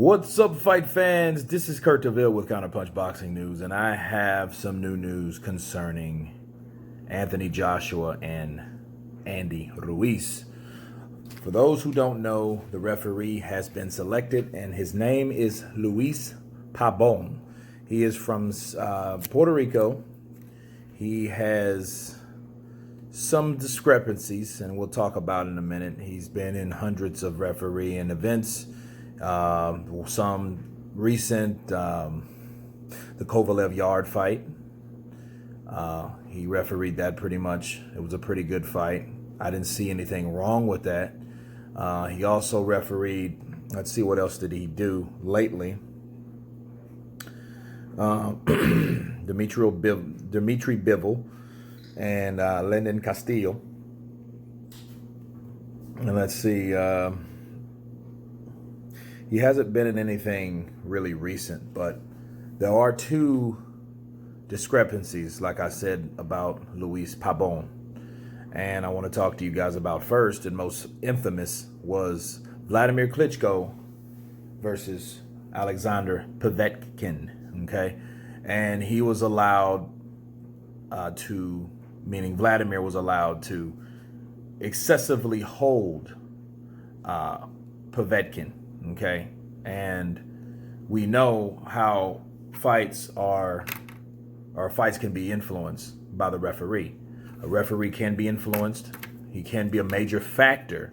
What's up, fight fans? This is Kurt DeVille with Counterpunch Boxing News, and I have some new news concerning Anthony Joshua and Andy Ruiz. For those who don't know, the referee has been selected, and his name is Luis Pabon. He is from Puerto Rico. He has some discrepancies, and we'll talk about in a minute. He's been in hundreds of refereeing events. Some recent, the Kovalev yard fight. He refereed that pretty much. It was a pretty good fight. I didn't see anything wrong with that. He also refereed, let's see, what else did he do lately? Dimitri Bivol and Lyndon Castillo. And let's see, he hasn't been in anything really recent, but there are two discrepancies, like I said, about Luis Pabon. And I want to talk to you guys about first, and most infamous, was Vladimir Klitschko versus Alexander Povetkin, okay? And he was allowed meaning Vladimir was allowed to excessively hold Povetkin, okay? And we know how fights can be influenced by the referee. A referee can be influenced. He can be a major factor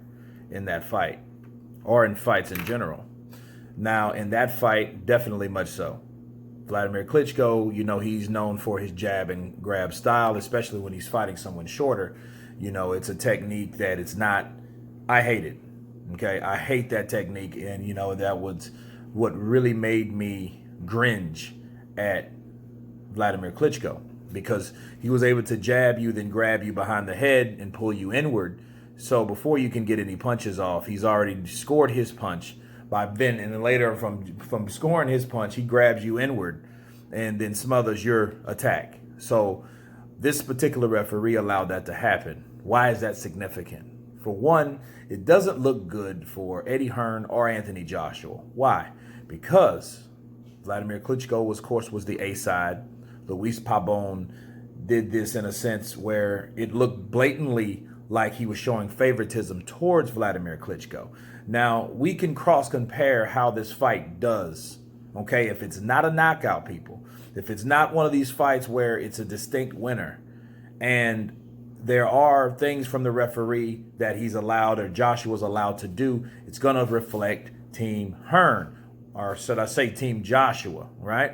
in that fight, or in fights in general. Now, in that fight, definitely much so. Vladimir Klitschko, he's known for his jab and grab style, especially when he's fighting someone shorter. It's a technique that I hate it. Okay, I hate that technique, and that was what really made me cringe at Vladimir Klitschko, because he was able to jab you, then grab you behind the head and pull you inward. So before you can get any punches off, he's already scored his punch and then later from scoring his punch, he grabs you inward and then smothers your attack. So this particular referee allowed that to happen. Why is that significant? For one, it doesn't look good for Eddie Hearn or Anthony Joshua. Why? Because Vladimir Klitschko, of course, was the A side. Luis Pabon did this in a sense where it looked blatantly like he was showing favoritism towards Vladimir Klitschko. Now, we can cross-compare how this fight does, okay? If it's not a knockout, people, if it's not one of these fights where it's a distinct winner, and there are things from the referee that he's allowed, or Joshua's allowed to do, it's going to reflect Team Hearn, or should I say Team Joshua, right?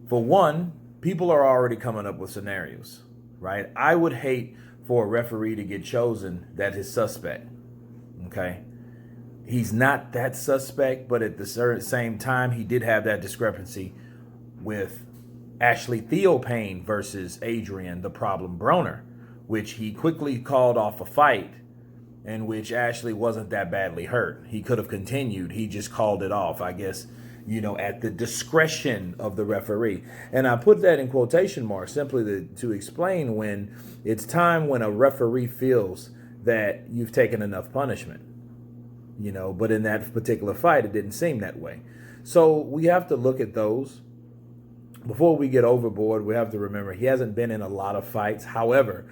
For one, people are already coming up with scenarios, right? I would hate for a referee to get chosen that is suspect, okay? He's not that suspect, but at the same time, he did have that discrepancy with Ashley Theophane versus Adrian the Problem Broner, which he quickly called off a fight in which Ashley wasn't that badly hurt. He could have continued. He just called it off, I guess, at the discretion of the referee. And I put that in quotation marks simply to explain when it's time when a referee feels that you've taken enough punishment, but in that particular fight, it didn't seem that way. So we have to look at those. Before we get overboard, we have to remember he hasn't been in a lot of fights. However,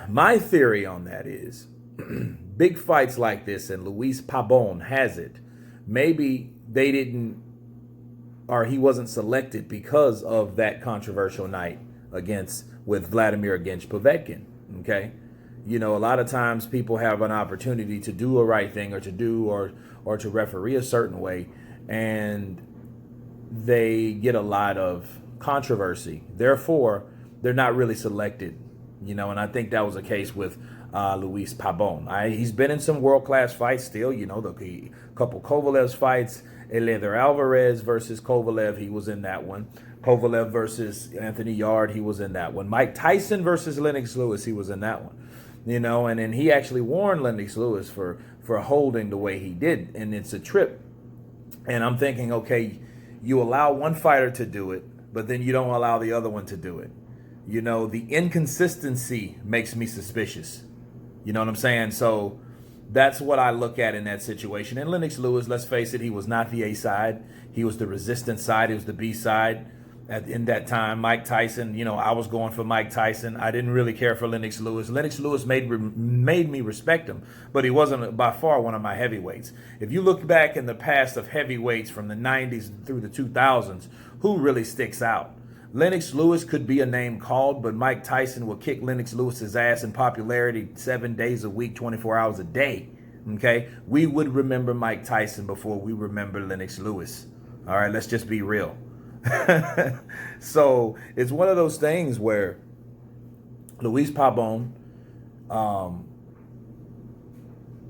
my theory on that is big fights like this, and Luis Pabon has it, maybe they didn't, or he wasn't selected because of that controversial night with Vladimir against Povetkin, okay? A lot of times people have an opportunity to do a right thing or to referee a certain way, and they get a lot of controversy. Therefore, they're not really selected, and I think that was the case with Luis Pabon. He's been in some world-class fights still, the couple Kovalev's fights, Eleider Alvarez versus Kovalev, he was in that one. Kovalev versus Anthony Yard, he was in that one. Mike Tyson versus Lennox Lewis, he was in that one. And then he actually warned Lennox Lewis for holding the way he did, and it's a trip. And I'm thinking, okay, you allow one fighter to do it, but then you don't allow the other one to do it. The inconsistency makes me suspicious. You know what I'm saying? So That's what I look at in that situation. And Lennox Lewis, let's face it, he was not the A side. He was the resistance side. He was the B side. In that time, Mike Tyson, I was going for Mike Tyson. I didn't really care for Lennox Lewis. Lennox Lewis made me respect him, but he wasn't by far one of my heavyweights. If you look back in the past of heavyweights from the 90s through the 2000s, who really sticks out? Lennox Lewis could be a name called, but Mike Tyson will kick Lennox Lewis's ass in popularity 7 days a week, 24 hours a day. Okay? We would remember Mike Tyson before we remember Lennox Lewis. All right, let's just be real. So it's one of those things where Luis Pabon,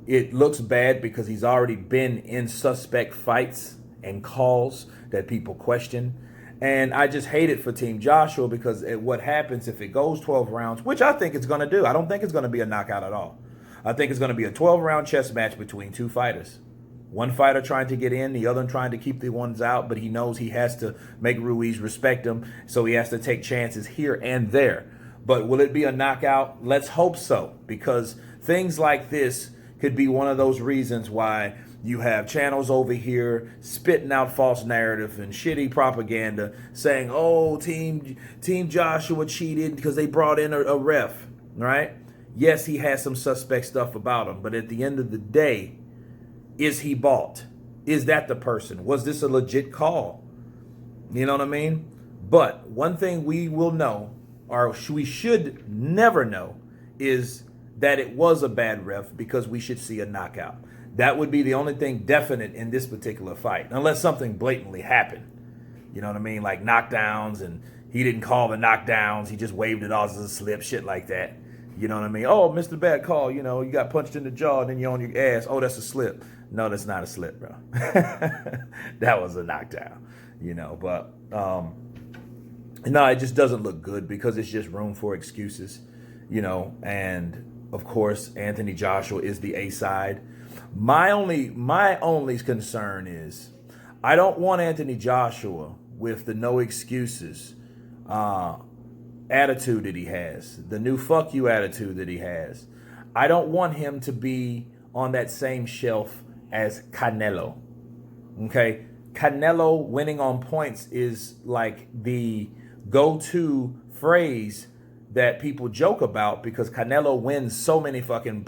it looks bad because he's already been in suspect fights and calls that people question. And I just hate it for Team Joshua because what happens if it goes 12 rounds, which I think it's going to do. I don't think it's going to be a knockout at all. I think it's going to be a 12-round chess match between two fighters. One fighter trying to get in, the other trying to keep the ones out, but he knows he has to make Ruiz respect him, so he has to take chances here and there. But will it be a knockout? Let's hope so, because things like this could be one of those reasons why you have channels over here spitting out false narrative and shitty propaganda saying, oh, Team Joshua cheated because they brought in a ref, right? Yes, he has some suspect stuff about him, but at the end of the day, is he bought? Is that the person? Was this a legit call? You know what I mean? But one thing we will know, or we should never know, is that it was a bad ref because we should see a knockout. That would be the only thing definite in this particular fight, unless something blatantly happened. You know what I mean? Like knockdowns, and he didn't call the knockdowns. He just waved it off as a slip, shit like that. You know what I mean? Oh, Mr. Bad Call, you got punched in the jaw, and then you're on your ass. Oh, that's a slip. No, that's not a slip, bro. That was a knockdown, But, no, it just doesn't look good because it's just room for excuses, And, of course, Anthony Joshua is the A side. My only concern is I don't want Anthony Joshua with the no excuses attitude that he has, the new fuck you attitude that he has. I don't want him to be on that same shelf as Canelo. Okay? Canelo winning on points is like the go-to phrase that people joke about because Canelo wins so many fucking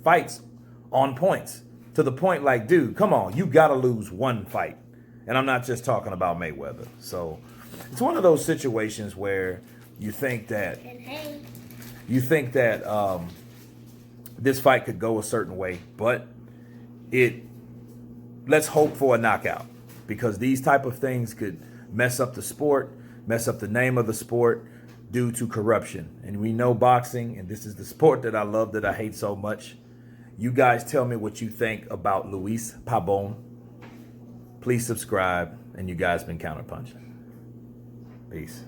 fights on points. To the point like, dude, come on, you gotta lose one fight. And I'm not just talking about Mayweather. So it's one of those situations where you think that this fight could go a certain way, but let's hope for a knockout because these type of things could mess up the sport, mess up the name of the sport due to corruption. And we know boxing, and this is the sport that I love, that I hate so much. You guys tell me what you think about Luis Pabon. Please subscribe, and you guys been counterpunching. Peace.